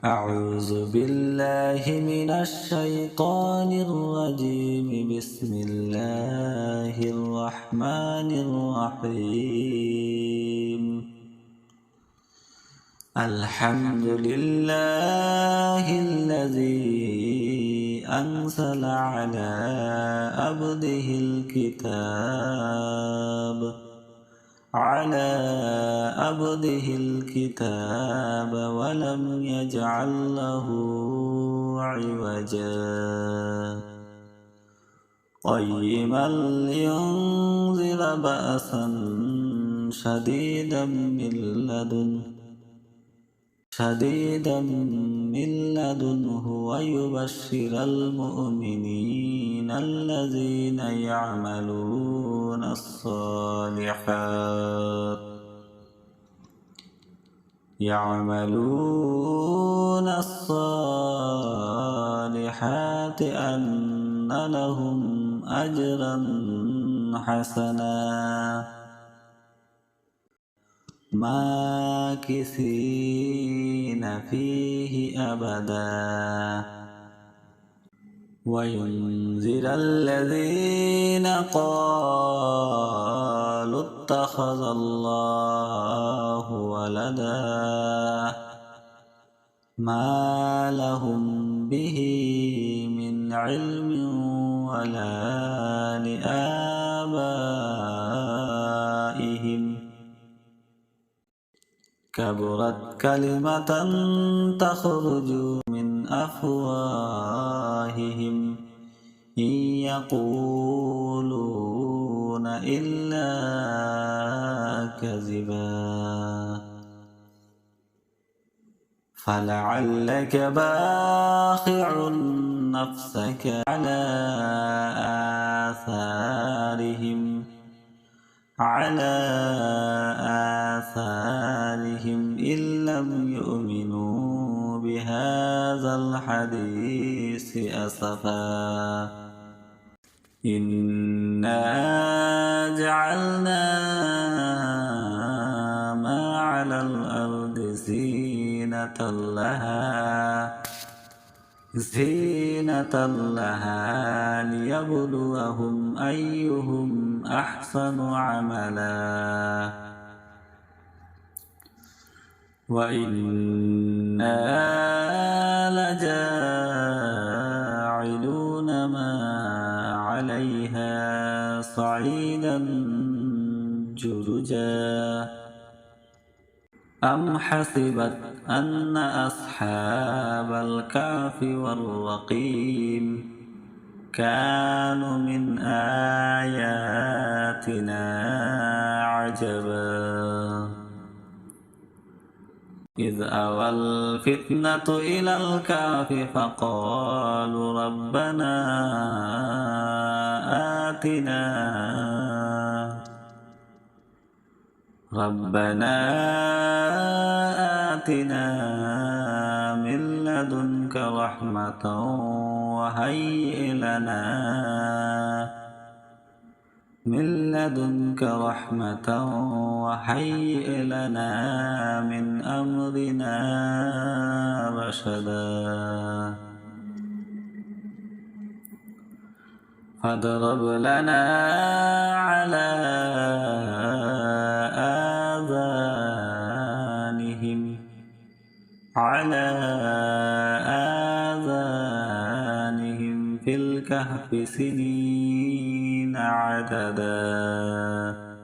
أعوذ بالله من الشيطان الرجيم. بسم الله الرحمن الرحيم. الحمد لله الذي أنزل على عبده الكتاب ولم يجعل له عوجا قيما لينذر بأسا شديدا من لدنه ويبشر المؤمنين الذين يعملون الصالحات أن لهم أجرا حسنا ماكثين فيه أبدا وينذر الذين قالوا اتخذ الله ولدا ما لهم به من علم ولا لآبائهم كبرت كلمة تخرج من أفواههم إن يقولون إلا كذبا فلعلك باخع نفسك على آثارهم إن لم يؤمنوا بهذا الحديث أسفا إنا جعلنا ما على الأرض زينة لها ليبلوهم أيهم أحسن عملا وإنا لجاعلون ما عليها صعيدا جرزا أم حسبت أن أصحاب الكهف والرقيم كانوا من آياتنا عجبا إذ أوى الفتنة إلى الكهف فقالوا ربنا آتنا من لدنك رحمة وهيئ لنا من أمرنا رشدا فاضرب لنا على آذانهم في الكهف سنين عددا